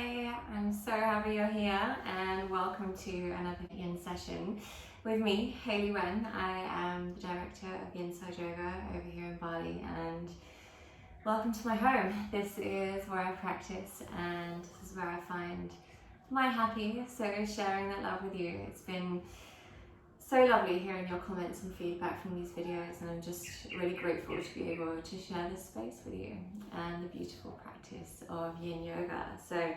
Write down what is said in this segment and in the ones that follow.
Hi, I'm so happy you're here and welcome to another Yin session with me, Hayley Wenn. I am the director of YinSide Yoga over here in Bali, and welcome to my home. This is where I practice and this is where I find my happy, so sharing that love with you. It's been so lovely hearing your comments and feedback from these videos, and I'm just really grateful to be able to share this space with you and the beautiful practice of Yin Yoga. So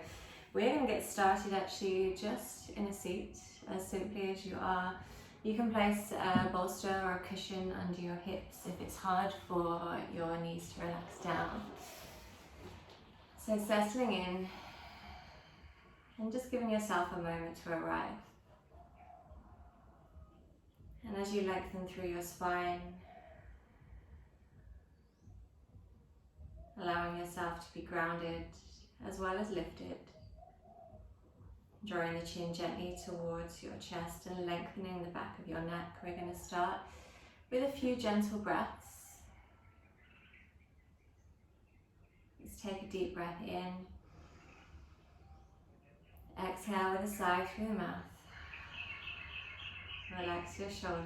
we're going to get started actually just in a seat, as simply as you are. You can place a bolster or a cushion under your hips if it's hard for your knees to relax down. So settling in and just giving yourself a moment to arrive. And as you lengthen through your spine, allowing yourself to be grounded as well as lifted, drawing the chin gently towards your chest and lengthening the back of your neck. We're going to start with a few gentle breaths. Let's take a deep breath in. Exhale with a sigh through the mouth. Relax your shoulders.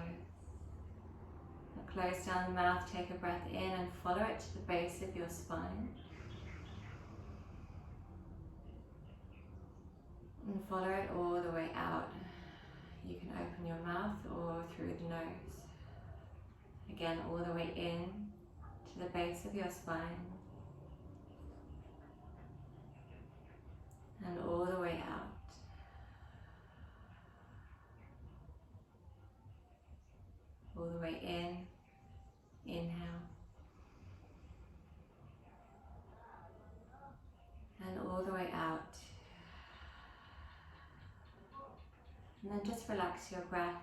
Close down the mouth, take a breath in and follow it to the base of your spine. And follow it all the way out. You can open your mouth or through the nose. Again, all the way in to the base of your spine. And all the way out. All the way in, inhale. And all the way out. And then just relax your breath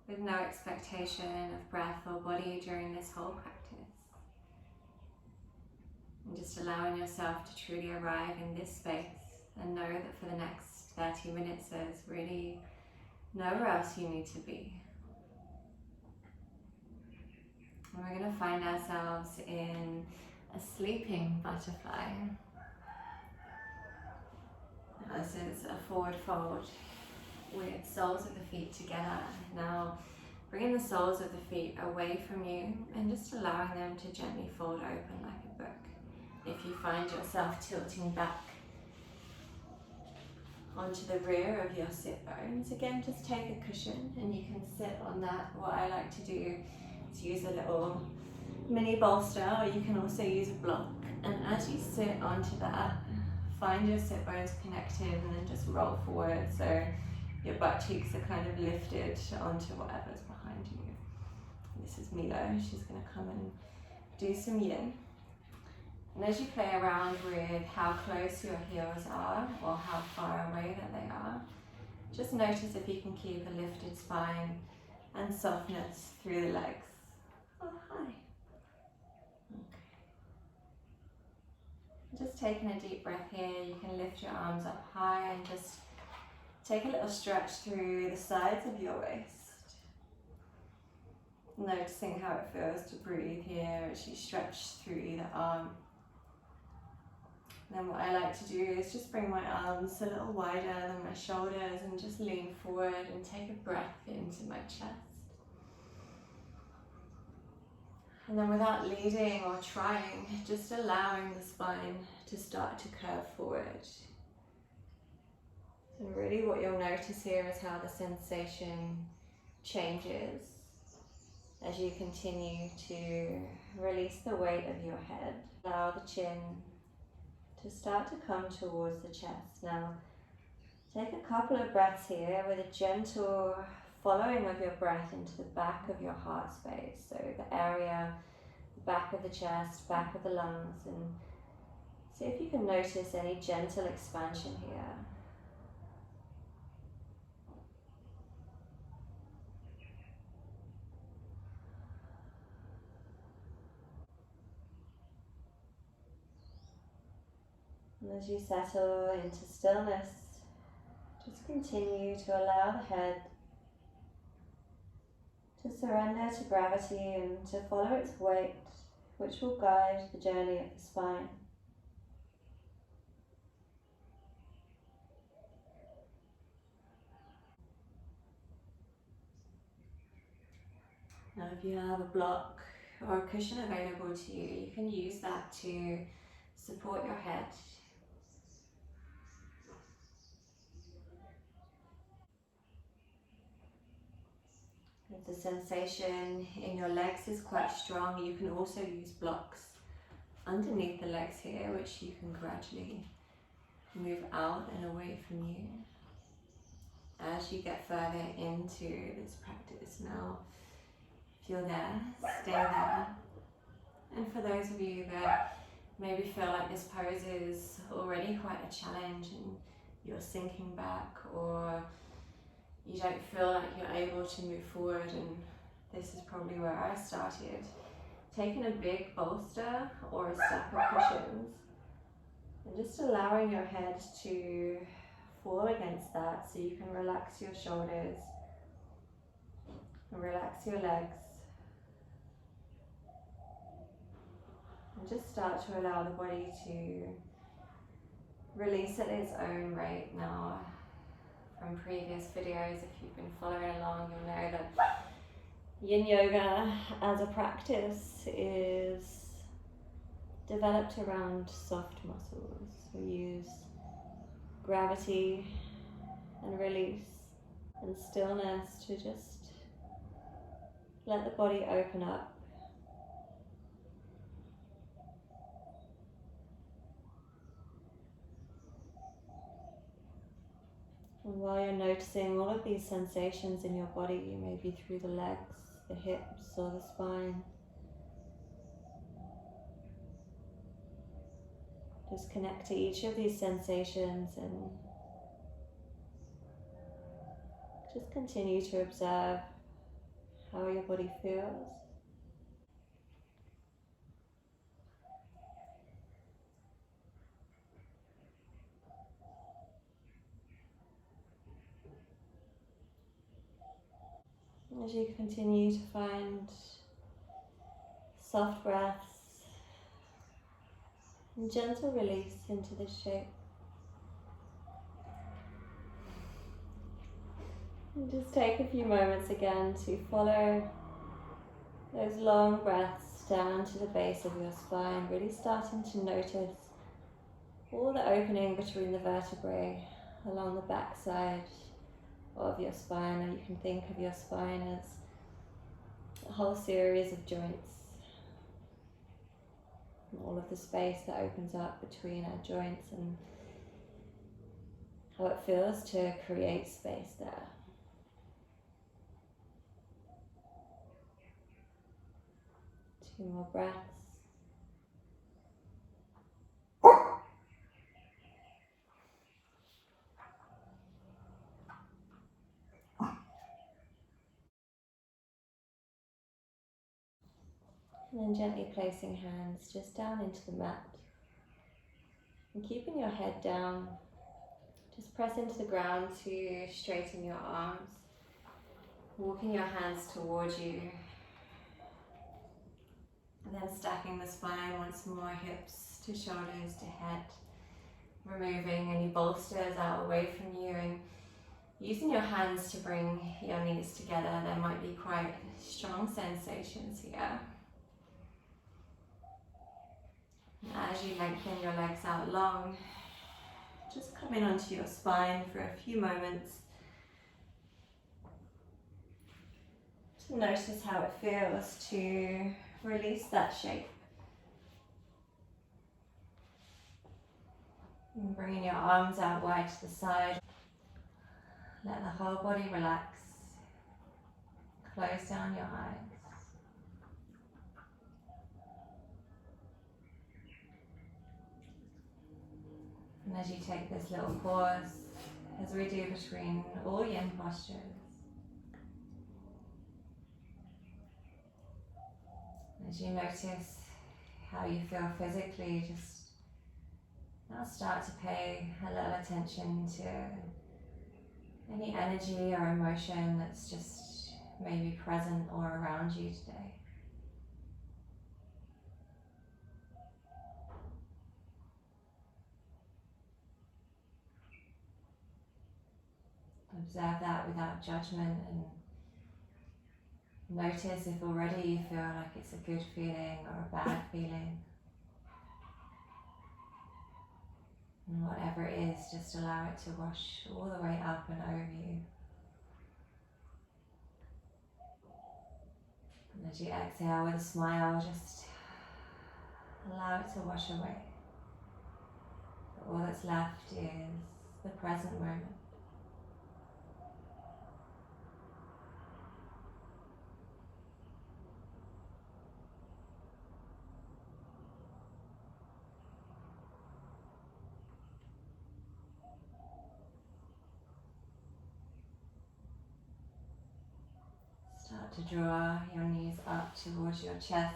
with no expectation of breath or body during this whole practice. And just allowing yourself to truly arrive in this space and know that for the next 30 minutes there's really nowhere else you need to be. And we're going to find ourselves in a sleeping butterfly. Now this is a forward fold with soles of the feet together. Now bringing the soles of the feet away from you and just allowing them to gently fold open like a book. If you find yourself tilting back onto the rear of your sit bones, again just take a cushion and you can sit on that. What I like to do is use a little mini bolster, or you can also use a block, and as you sit onto that, find your sit bones connected and then just roll forward so your butt cheeks are kind of lifted onto whatever's behind you. This is Milo, she's going to come and do some yin. And as you play around with how close your heels are or how far away that they are, just notice if you can keep a lifted spine and softness through the legs. Oh, hi. Okay. Just taking a deep breath here, you can lift your arms up high and just take a little stretch through the sides of your waist. Noticing how it feels to breathe here as you stretch through either arm. And then what I like to do is just bring my arms a little wider than my shoulders and just lean forward and take a breath into my chest. And then without leading or trying, just allowing the spine to start to curve forward. And really what you'll notice here is how the sensation changes as you continue to release the weight of your head. Allow the chin to start to come towards the chest. Now, take a couple of breaths here with a gentle following of your breath into the back of your heart space. So the area, the back of the chest, back of the lungs, and see if you can notice any gentle expansion here. And as you settle into stillness, just continue to allow the head to surrender to gravity and to follow its weight, which will guide the journey of the spine. Now if you have a block or a cushion available to you, you can use that to support your head. If the sensation in your legs is quite strong, you can also use blocks underneath the legs here, which you can gradually move out and away from you as you get further into this practice. Now, if you're there, stay there. And for those of you that maybe feel like this pose is already quite a challenge and you're sinking back, or you don't feel like you're able to move forward, and this is probably where I started, taking a big bolster or a stack of cushions and just allowing your head to fall against that so you can relax your shoulders and relax your legs, and just start to allow the body to release at its own rate. Now, from previous videos, if you've been following along, you'll know that Yin Yoga as a practice is developed around soft muscles. We use gravity and release and stillness to just let the body open up. And while you're noticing all of these sensations in your body, maybe through the legs, the hips or the spine, just connect to each of these sensations and just continue to observe how your body feels. As you continue to find soft breaths and gentle release into this shape. And just take a few moments again to follow those long breaths down to the base of your spine, really starting to notice all the opening between the vertebrae along the back side of your spine, or you can think of your spine as a whole series of joints, and all of the space that opens up between our joints and how it feels to create space there. Two more breaths. And then gently placing hands just down into the mat. And keeping your head down, just press into the ground to straighten your arms. Walking your hands towards you. And then stacking the spine once more, hips to shoulders to head. Removing any bolsters out away from you and using your hands to bring your knees together. There might be quite strong sensations here. As you lengthen your legs out long, just coming onto your spine for a few moments to notice how it feels to release that shape. And bringing your arms out wide to the side. Let the whole body relax. Close down your eyes. And as you take this little pause, as we do between all yin postures, as you notice how you feel physically, just now start to pay a little attention to any energy or emotion that's just maybe present or around you today. Observe that without judgment and Notice if already you feel like it's a good feeling or a bad feeling. And whatever it is, just allow it to wash all the way up and over you. And as you exhale with a smile, just allow it to wash away. So all that's left is the present moment. Start to draw your knees up towards your chest.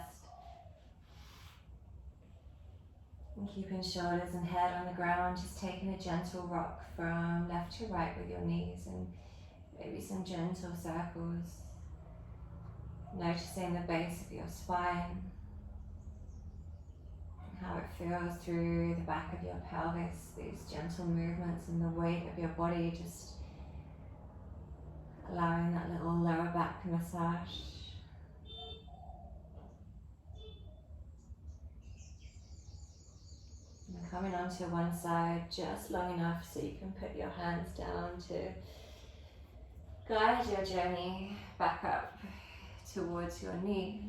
And keeping shoulders and head on the ground, just taking a gentle rock from left to right with your knees and maybe some gentle circles. Noticing the base of your spine, and how it feels through the back of your pelvis, these gentle movements and the weight of your body, just allowing that little lower back massage. And coming onto one side just long enough so you can put your hands down to guide your journey back up towards your knees.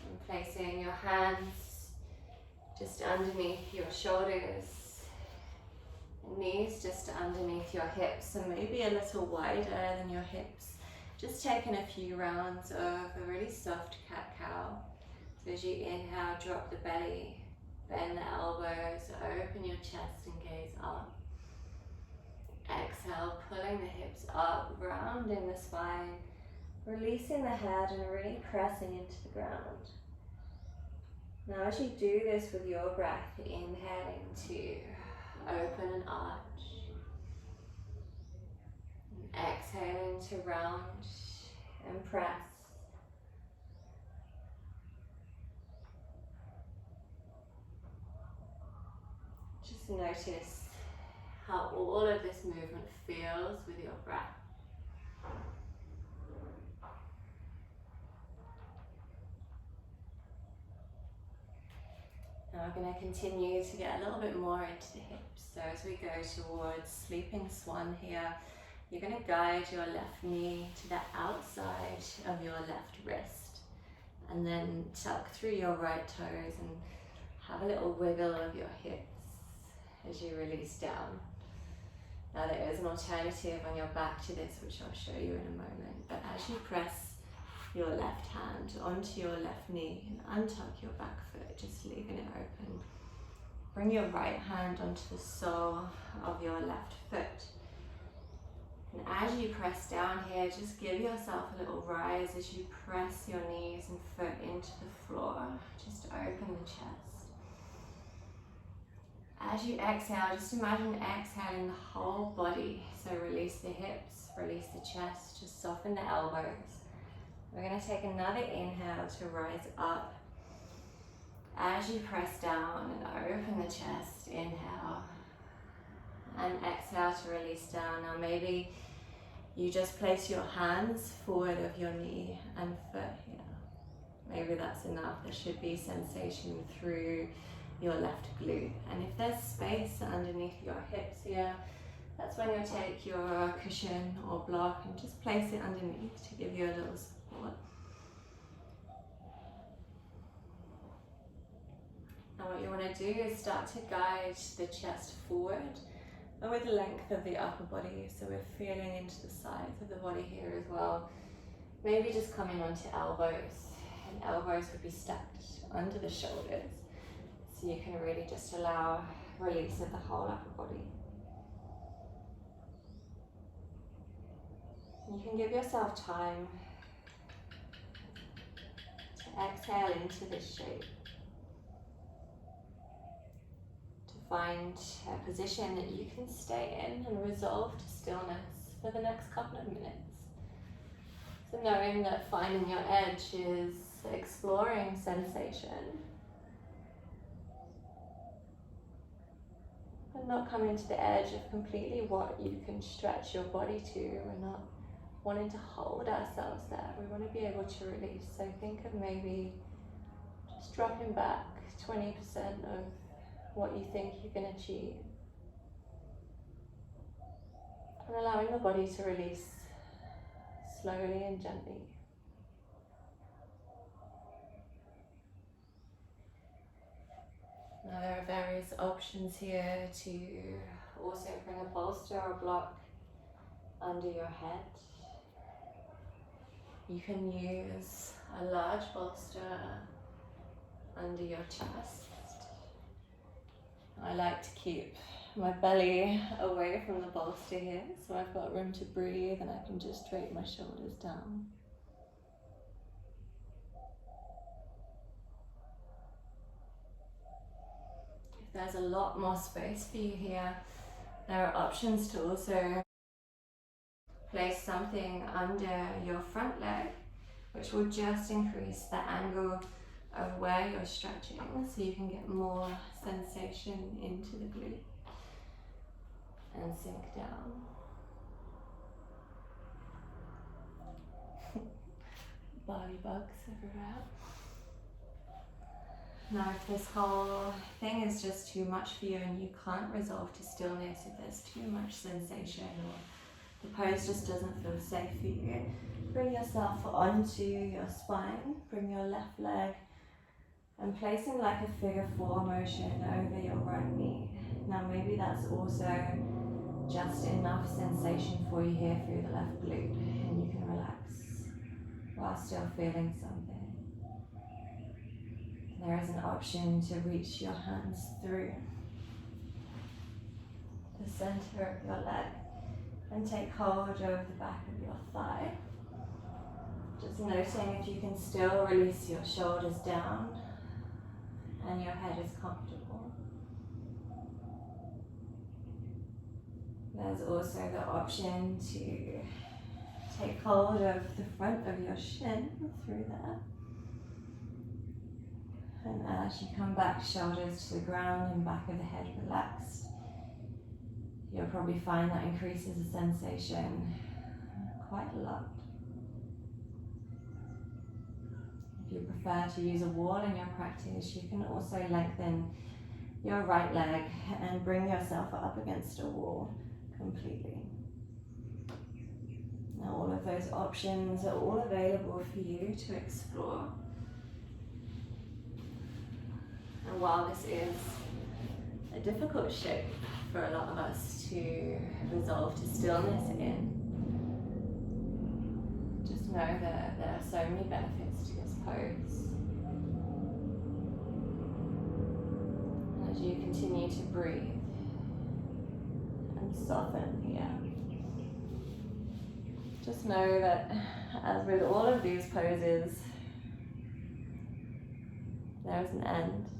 And placing your hands just underneath your shoulders, and knees just underneath your hips, and maybe a little wider than your hips. Just taking a few rounds of a really soft cat-cow. So as you inhale, drop the belly, bend the elbows, open your chest and gaze up. Exhale, pulling the hips up, rounding the spine, releasing the head and really pressing into the ground. Now as you do this with your breath, inhaling to open and arch, and exhaling to round and press. Just notice how all of this movement feels with your breath. Now we're going to continue to get a little bit more into the hips. So as we go towards sleeping swan here, you're going to guide your left knee to the outside of your left wrist, and then tuck through your right toes and have a little wiggle of your hips as you release down. Now there is an alternative on your back to this, which I'll show you in a moment, but as you press your left hand onto your left knee and untuck your back foot, just leaving it open. Bring your right hand onto the sole of your left foot. And as you press down here, just give yourself a little rise as you press your knees and foot into the floor. Just open the chest. As you exhale, just imagine exhaling the whole body. So release the hips, release the chest, just soften the elbows. We're going to take another inhale to rise up. As you press down and open the chest, inhale. And exhale to release down. Now maybe you just place your hands forward of your knee and foot here. Maybe that's enough. There should be sensation through your left glute. And if there's space underneath your hips here, that's when you'll take your cushion or block and just place it underneath to give you a little support. Now what you want to do is start to guide the chest forward, but with the length of the upper body, so we're feeling into the sides of the body here as well. Maybe just coming onto elbows, and elbows would be stacked under the shoulders, so you can really just allow release of the whole upper body. You can give yourself time to exhale into this shape, to find a position that you can stay in and resolve to stillness for the next couple of minutes. So knowing that finding your edge is exploring sensation, and not coming to the edge of completely what you can stretch your body to. We're not wanting to hold ourselves there. We want to be able to release. So think of maybe just dropping back 20% of what you think you can achieve. And allowing the body to release slowly and gently. Now there are various options here to also bring a bolster or block under your head. You can use a large bolster under your chest. I like to keep my belly away from the bolster here, so I've got room to breathe and I can just drape my shoulders down. If there's a lot more space for you here, there are options to also place something under your front leg, which will just increase the angle of where you're stretching, so you can get more sensation into the glute and sink down. Bali bugs everywhere. Now if this whole thing is just too much for you and you can't resolve to stillness, if there's too much sensation or the pose just doesn't feel safe for you, bring yourself onto your spine, bring your left leg and placing like a figure 4 motion over your right knee. Now maybe that's also just enough sensation for you here through the left glute, and you can relax while still feeling something. There is an option to reach your hands through the center of your leg and take hold of the back of your thigh. Just noting if you can still release your shoulders down and your head is comfortable. There's also the option to take hold of the front of your shin through there. And as you come back, shoulders to the ground and back of the head relaxed, you'll probably find that increases the sensation quite a lot. If you prefer to use a wall in your practice, you can also lengthen your right leg and bring yourself up against a wall completely. Now all of those options are all available for you to explore. And while this is a difficult shape for a lot of us to resolve to stillness in, just know that there are so many benefits to this pose. And as you continue to breathe and soften here, just know that as with all of these poses, there is an end.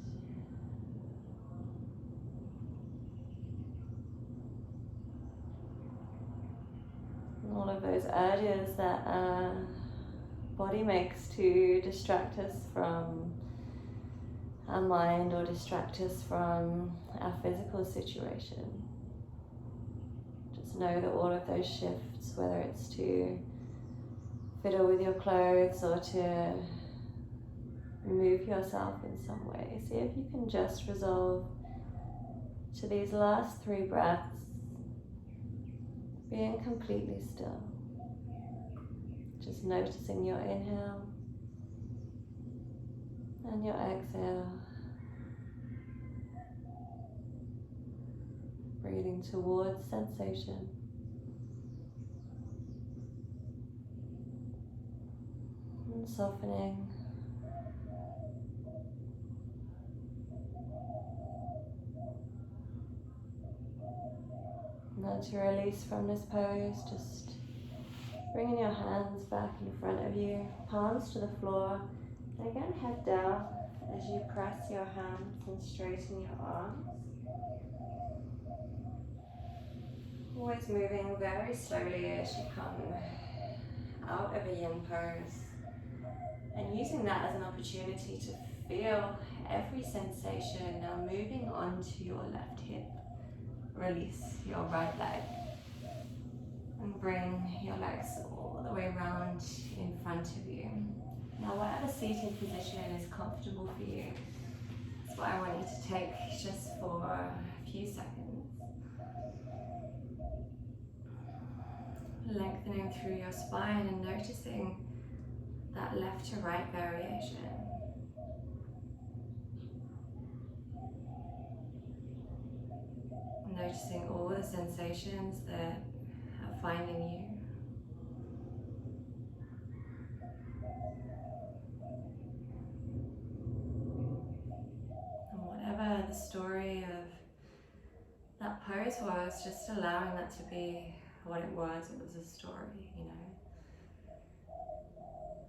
All of those urges that our body makes to distract us from our mind or distract us from our physical situation. Just know that all of those shifts, whether it's to fiddle with your clothes or to move yourself in some way, see if you can just resolve to these last 3 breaths being completely still. Just noticing your inhale and your exhale. Breathing towards sensation. And softening. Now to release from this pose, just bringing your hands back in front of you, palms to the floor, and again head down as you press your hands and straighten your arms. Always moving very slowly as you come out of a yin pose, and using that as an opportunity to feel every sensation. Now moving on to your left hip. Release your right leg And bring your legs all the way around in front of you. Now, whatever seated position is comfortable for you, that's what I want you to take just for a few seconds. Lengthening through your spine and noticing that left to right variation. Noticing all the sensations that are finding you. And whatever the story of that pose was, just allowing that to be what it was. It was a story, you know.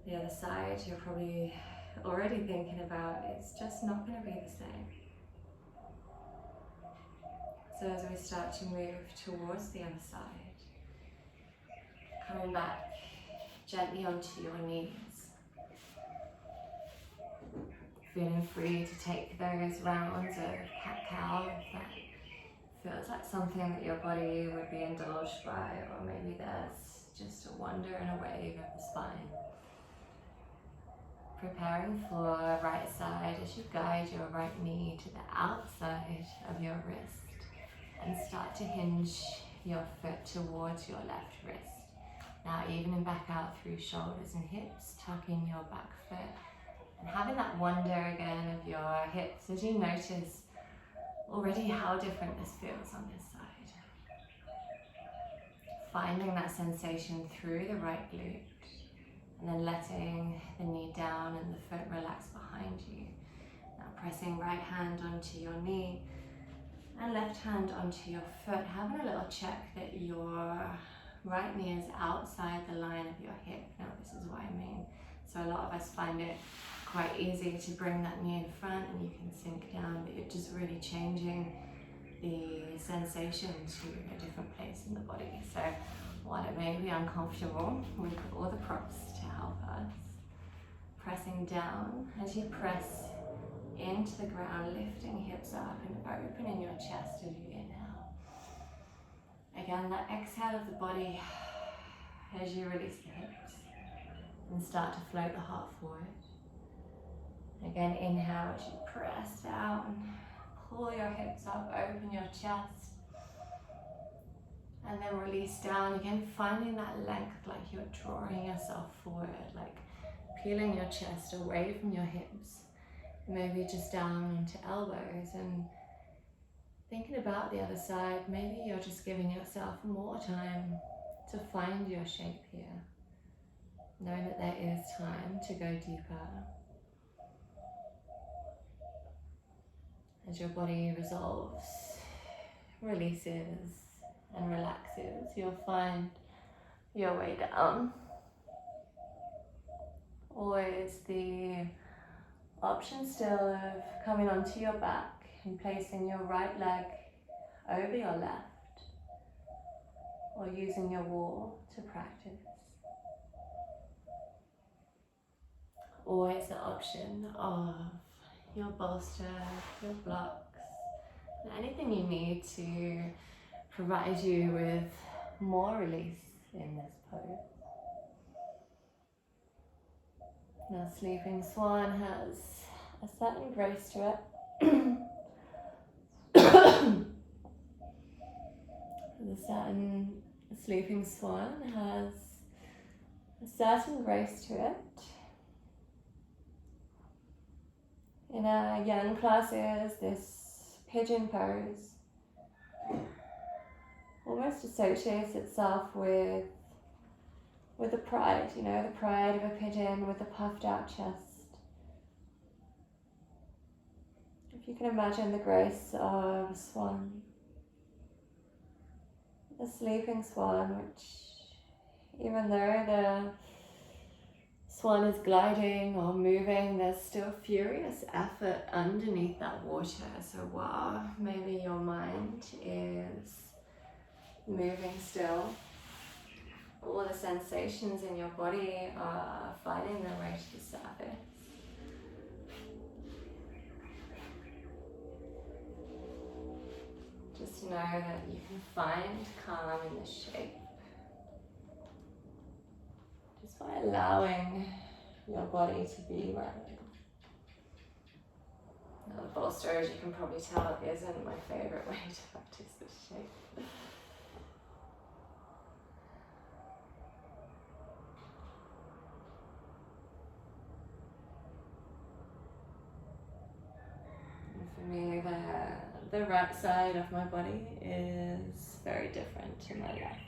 The other side, you're probably already thinking about, it's just not going to be the same. So as we start to move towards the other side, coming back gently onto your knees. Feeling free to take those rounds of cat-cow if that feels like something that your body would be indulged by, or maybe there's just a wonder and a wave of the spine. Preparing for right side as you guide your right knee to the outside of your wrist and start to hinge your foot towards your left wrist. Now evening back out through shoulders and hips, tucking your back foot and having that wonder again of your hips as you notice already how different this feels on this side. Finding that sensation through the right glute and then letting the knee down and the foot relax behind you. Now pressing right hand onto your knee and left hand onto your foot, having a little check that your right knee is outside the line of your hip. Now this is what I mean. So a lot of us find it quite easy to bring that knee in front and you can sink down, but you're just really changing the sensation to a different place in the body. So while it may be uncomfortable, we've got all the props to help us. Pressing down as you press into the ground, lifting hips up and opening your chest as you inhale. Again, that exhale of the body as you release the hips and start to float the heart forward. Again, inhale as you press down, pull your hips up, open your chest, and then release down. Again, finding that length, like you're drawing yourself forward, like peeling your chest away from your hips, maybe just down into elbows, and thinking about the other side. Maybe you're just giving yourself more time to find your shape here, knowing that there is time to go deeper. As your body resolves, releases and relaxes, you'll find your way down. Always the option still of coming onto your back and placing your right leg over your left, or using your wall to practice. Always the option of your bolster, your blocks, and anything you need to provide you with more release in this pose. Now, Sleeping Swan has a certain grace to it. The Sleeping Swan has a certain grace to it. In our Yang classes, this pigeon pose almost associates itself with the pride, you know, the pride of a pigeon with a puffed out chest. If you can imagine the grace of a swan, the sleeping swan, which even though the swan is gliding or moving, there's still furious effort underneath that water. So while maybe your mind is moving still, all the sensations in your body are finding their way to the surface. Just know that you can find calm in this shape. by allowing your body to be right. Now the bolster, as you can probably tell, isn't my favourite way to practice this shape. And for me, the right side of my body is very different to my left.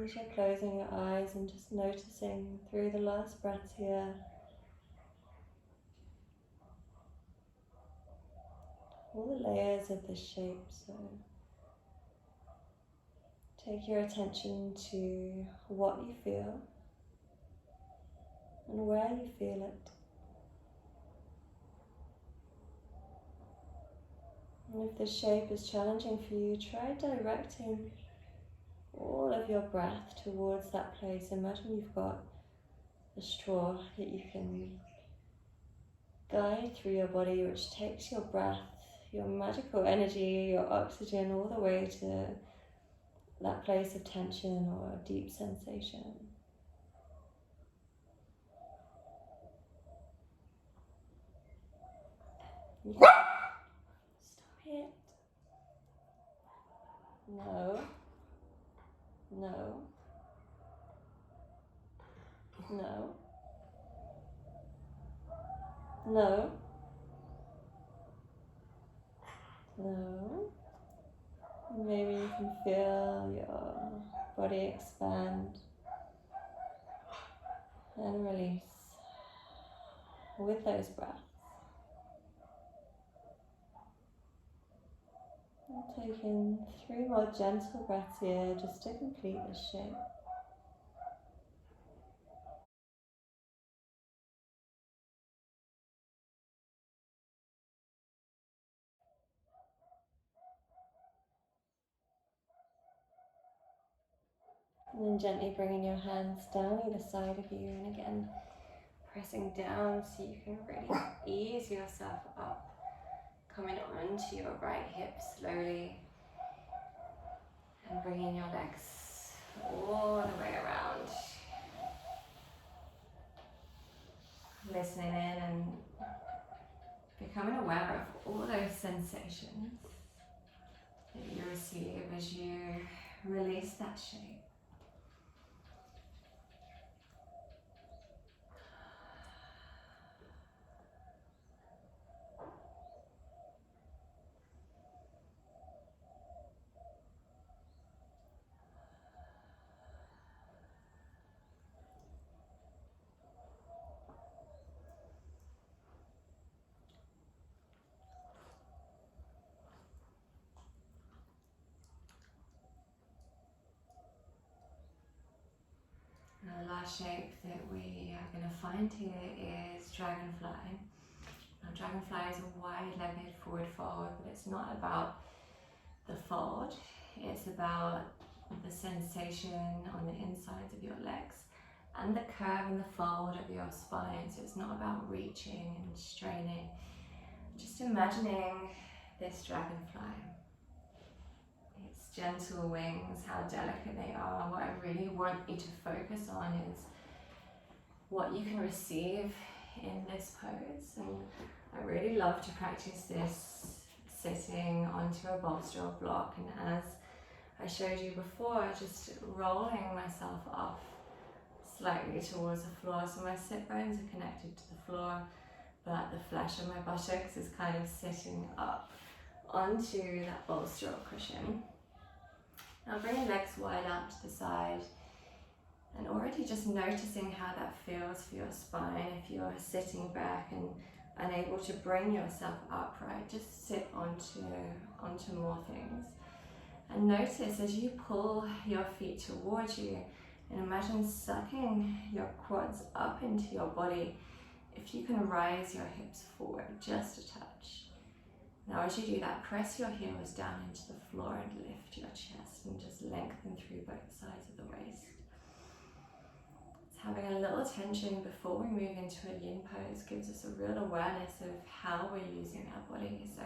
As you're closing your eyes and just noticing through the last breaths here all the layers of this shape. So take your attention to what you feel and where you feel it. And if this shape is challenging for you, try directing all of your breath towards that place. Imagine you've got a straw that you can guide through your body, which takes your breath, your magical energy, your oxygen, all the way to that place of tension or deep sensation. Stop it. No. No. No. No. No. Maybe you can feel your body expand and release with those breaths. And take in 3 more gentle breaths here just to complete this shape. And then gently bringing your hands down either side of you, and again pressing down so you can really ease yourself up. Coming onto your right hip slowly and bringing your legs all the way around. Listening in and becoming aware of all those sensations that you receive as you release that shape. The last shape that we are going to find here is Dragonfly. Now, Dragonfly is a wide-legged forward fold, but it's not about the fold, it's about the sensation on the insides of your legs and the curve and the fold of your spine. So it's not about reaching and straining. Just imagining this dragonfly, its gentle wings, how delicate they are. What I really want you to focus on is what you can receive in this pose. And I really love to practice this sitting onto a bolster or block, and as I showed you before, just rolling myself off slightly towards the floor. So my sit bones are connected to the floor, but the flesh of my buttocks is kind of sitting up onto that bolster or cushion. Now bring your legs wide out to the side, and already just noticing how that feels for your spine. If you're sitting back and unable to bring yourself upright, just sit onto more things. And notice as you pull your feet towards you And imagine sucking your quads up into your body. If you can rise your hips forward just a touch. Now as you do that, press your heels down into the floor and lift your chest and just lengthen through both sides of the waist. It's having a little tension before we move into a yin pose gives us a real awareness of how we're using our body. So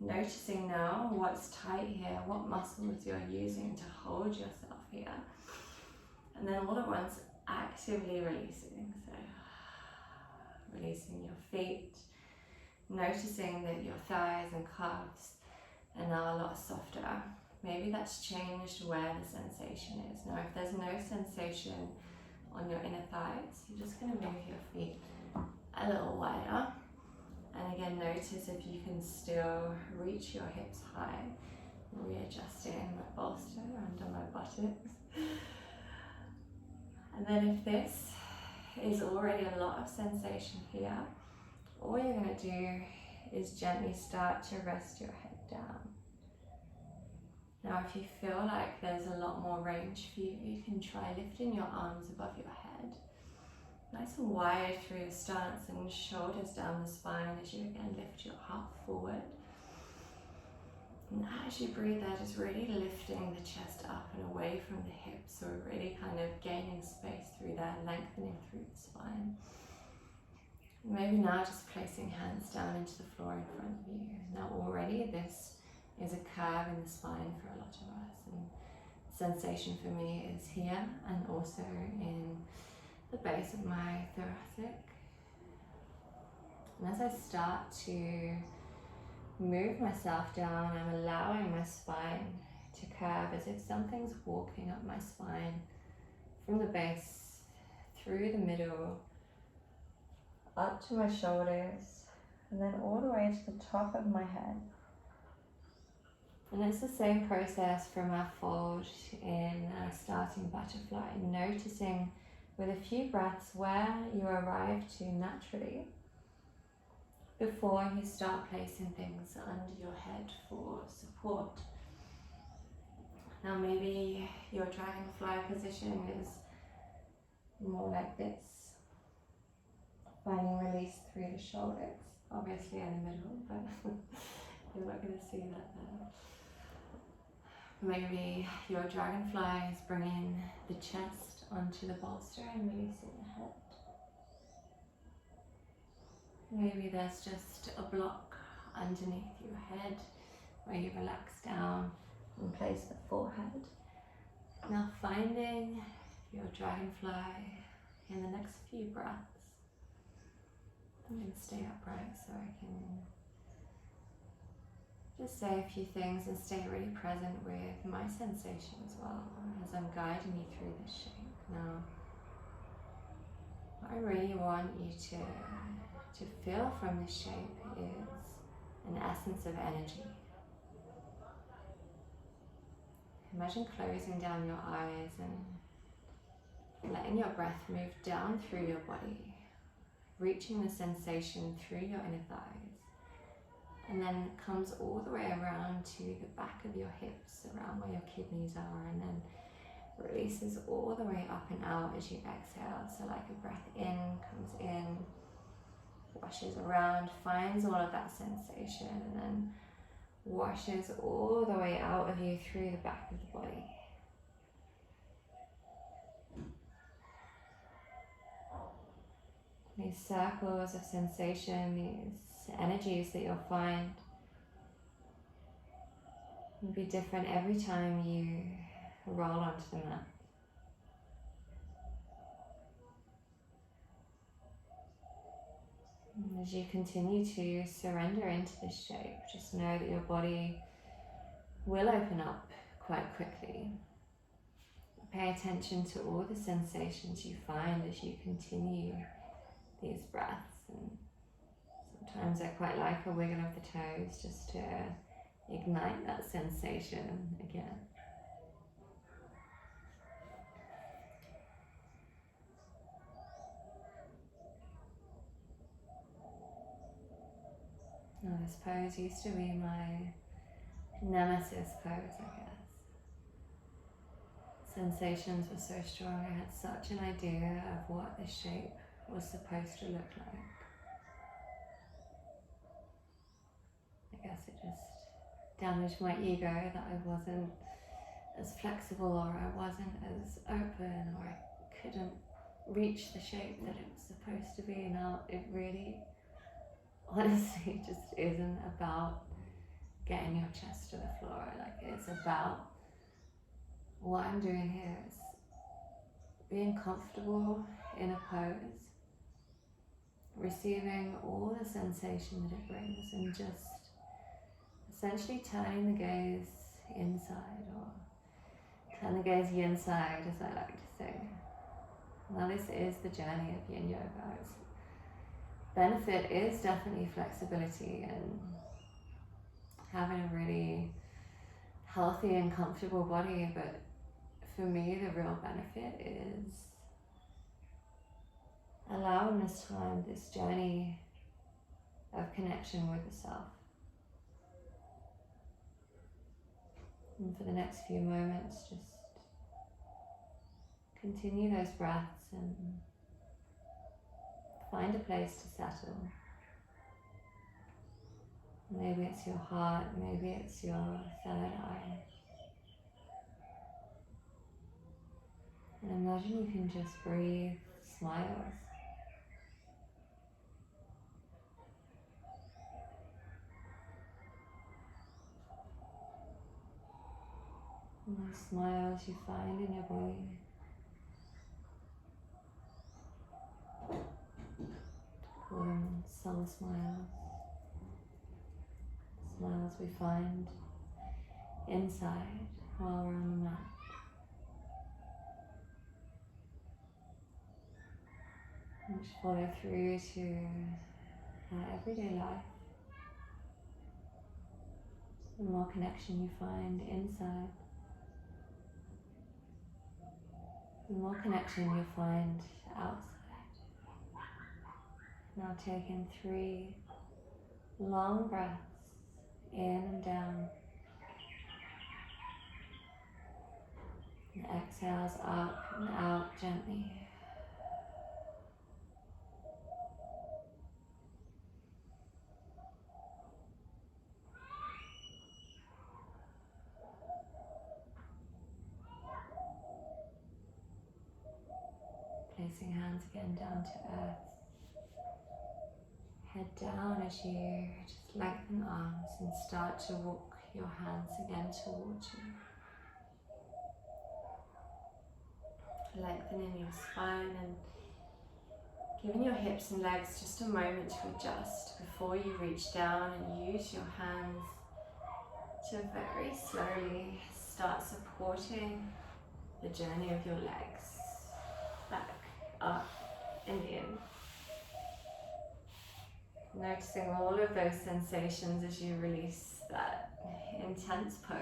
noticing now what's tight here, what muscles you're using to hold yourself here. And then all at once, actively releasing. So releasing your feet, noticing that your thighs and calves are now a lot softer. Maybe that's changed where the sensation is. Now if there's no sensation on your inner thighs, you're just going to move your feet a little wider. And again, notice if you can still reach your hips high. Readjusting my bolster under my buttocks. And then if this is already a lot of sensation here, all you're going to do is gently start to rest your head down. Now if you feel like there's a lot more range for you, you can try lifting your arms above your head. Nice and wide through your stance and shoulders down the spine as you again lift your heart forward. And as you breathe out, just really lifting the chest up and away from the hips, so we're really kind of gaining space through there, lengthening through the spine. Maybe now just placing hands down into the floor in front of you. Now already this is a curve in the spine for a lot of us, and sensation for me is here and also in the base of my thoracic. And as I start to move myself down, I'm allowing my spine to curve as if something's walking up my spine from the base, through the middle, up to my shoulders, and then all the way to the top of my head. And it's the same process from our fold in starting butterfly, noticing with a few breaths where you arrive to naturally before you start placing things under your head for support. Now maybe your dragonfly position is more like this, finding release through the shoulders, obviously in the middle, but you're not going to see that there. Maybe your dragonfly is bringing the chest onto the bolster and releasing the head. Maybe there's just a block underneath your head where you relax down and place the forehead. Now finding your dragonfly in the next few breaths. I'm going to stay upright so I can just say a few things and stay really present with my sensation as well as I'm guiding you through this shape. Now, what I really want you to feel from this shape is an essence of energy. Imagine closing down your eyes and letting your breath move down through your body, reaching the sensation through your inner thighs, and then it comes all the way around to the back of your hips, around where your kidneys are, and then releases all the way up and out as you exhale. So like a breath in, comes in, washes around, finds all of that sensation, and then washes all the way out of you through the back of the body. These circles of sensation, these energies that you'll find will be different every time you roll onto the mat. And as you continue to surrender into this shape, just know that your body will open up quite quickly. Pay attention to all the sensations you find as you continue these breaths, and sometimes I quite like a wiggle of the toes just to ignite that sensation again. Now this pose used to be my nemesis pose, I guess. sensations were so strong. I had such an idea of what the shape was supposed to look like. I guess it just damaged my ego that I wasn't as flexible, or I wasn't as open, or I couldn't reach the shape that it was supposed to be. Now it really, honestly, just isn't about getting your chest to the floor. Like, it's about what I'm doing here is being comfortable in a pose, receiving all the sensation that it brings, and just essentially turning the gaze inside, or turn the gaze YinSide, as I like to say. Now this is the journey of Yin Yoga. Its benefit is definitely flexibility and having a really healthy and comfortable body, but for me the real benefit is allowing this time, this journey of connection with the self. And for the next few moments, just continue those breaths and find a place to settle. Maybe it's your heart, maybe it's your third eye. And imagine you can just breathe smiles. And those smiles you find in your body. Call them soul smiles. Smiles we find inside while we're on the mat. Which follow through to our everyday life. The more connection you find inside, the more connection you find outside. Now take in 3 long breaths in and down. And exhales up and out gently. Placing hands again down to earth. Head down as you just lengthen arms and start to walk your hands again towards you. Lengthening your spine and giving your hips and legs just a moment to adjust before you reach down, and use your hands to very slowly start supporting the journey of your legs back, up and in. Noticing all of those sensations as you release that intense pose.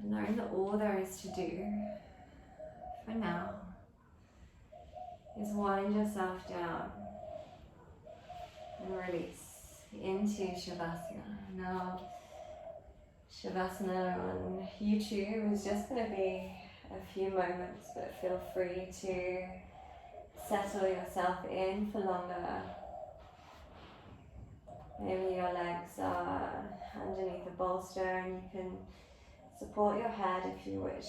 And knowing that all there is to do for now is wind yourself down and release into Shavasana. Now, Shavasana on YouTube is just going to be a few moments, but feel free to settle yourself in for longer. Maybe your legs are underneath a bolster and you can support your head if you wish.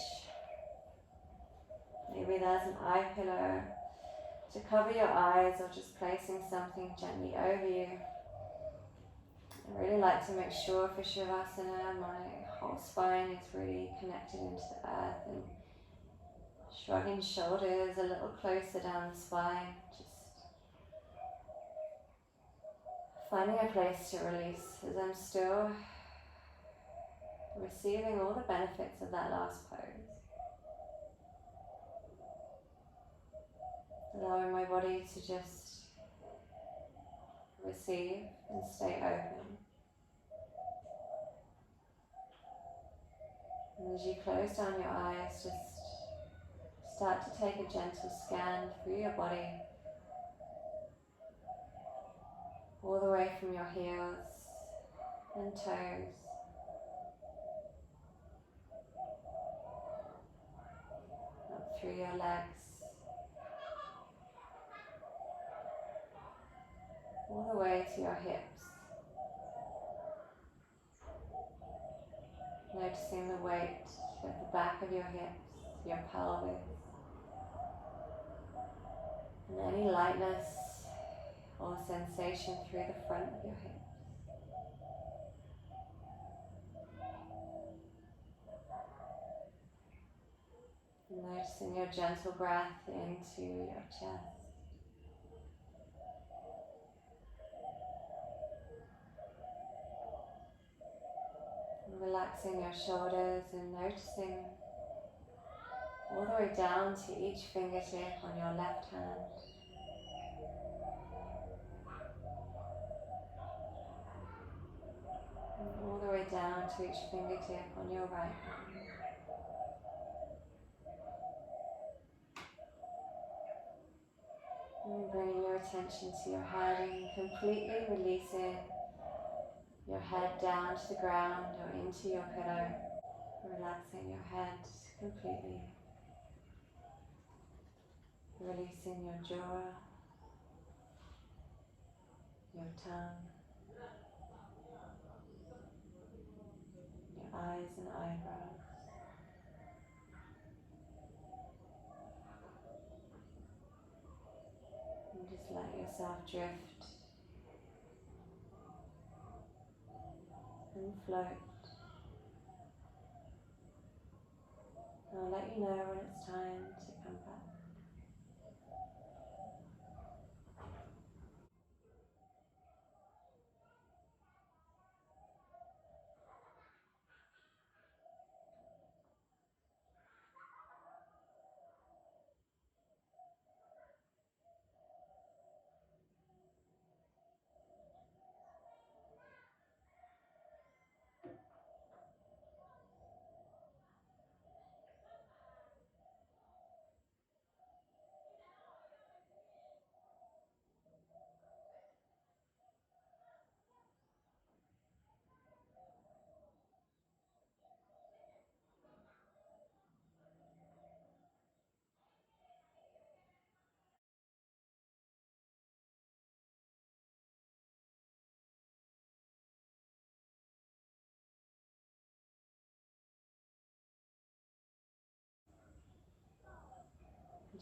Maybe there's an eye pillow to cover your eyes, or just placing something gently over you. I really like to make sure for Shavasana my whole spine is really connected into the earth, and shrugging shoulders a little closer down the spine, just finding a place to release as I'm still receiving all the benefits of that last pose. Allowing my body to just receive and stay open. And as you close down your eyes, just start to take a gentle scan through your body, all the way from your heels and toes through your legs, all the way to your hips. Noticing the weight of the back of your hips, your pelvis, and any lightness or sensation through the front of your hips. Noticing your gentle breath into your chest. Relaxing your shoulders and noticing all the way down to each fingertip on your left hand. And all the way down to each fingertip on your right hand. And bringing your attention to your head and completely releasing your head down to the ground or into your pillow. Relaxing your head completely. Releasing your jaw, your tongue, your eyes and eyebrows. And just let yourself drift and float. I'll let you know when it's time to come back.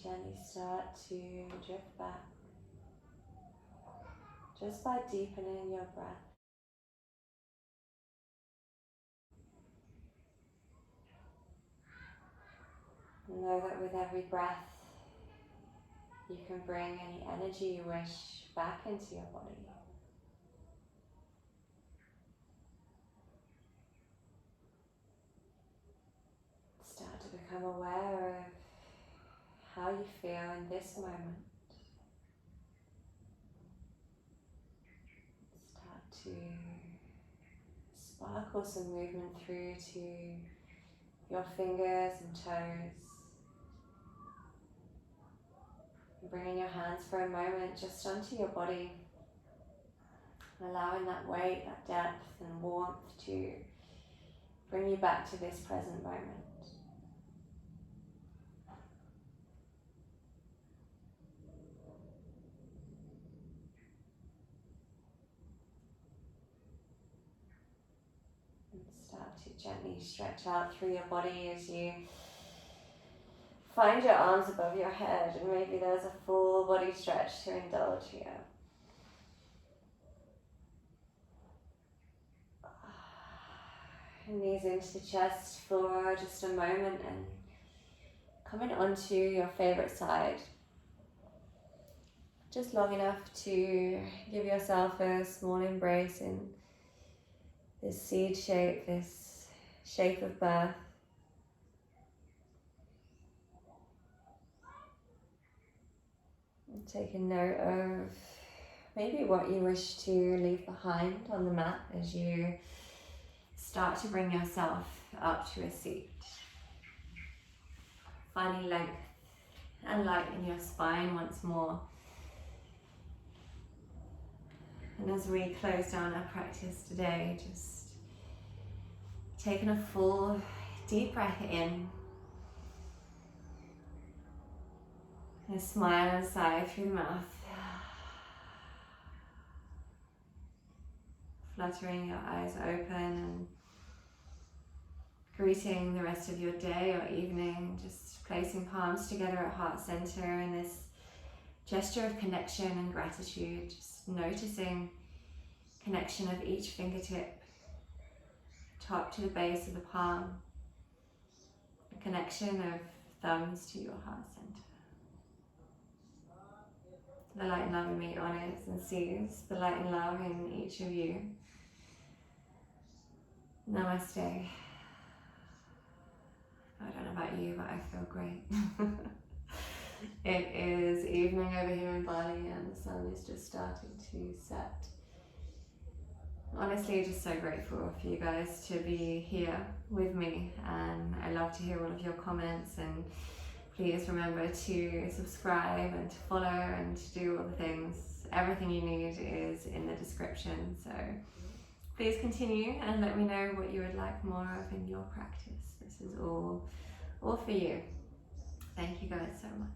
Gently start to drift back just by deepening your breath. Know that with every breath you can bring any energy you wish back into your body. Start to become aware of how you feel in this moment. Start to sparkle some movement through to your fingers and toes. Bringing your hands for a moment just onto your body. Allowing that weight, that depth and warmth to bring you back to this present moment. And start to gently stretch out through your body as you find your arms above your head, and maybe there's a full body stretch to indulge here. And knees into the chest for just a moment and coming onto your favorite side. Just long enough to give yourself a small embrace in this seed shape, this shape of birth. And take a note of maybe what you wish to leave behind on the mat as you start to bring yourself up to a seat. Finding length and light in your spine once more. And as we close down our practice today, just taking a full deep breath in And smile and sigh through the mouth. Fluttering your eyes open and greeting the rest of your day or evening. Just placing palms together at heart center in this gesture of connection and gratitude. Just noticing connection of each fingertip, top to the base of the palm. A connection of thumbs to your heart center. The light and love in me honors and sees the light and love in each of you. Namaste. I don't know about you, but I feel great. It is evening over here in Bali and the sun is just starting to set. Honestly, just so grateful for you guys to be here with me, and I love to hear all of your comments, and please remember to subscribe and to follow and to do all the things. Everything you need is in the description, so please continue and let me know what you would like more of in your practice. This is all for you. Thank you guys so much.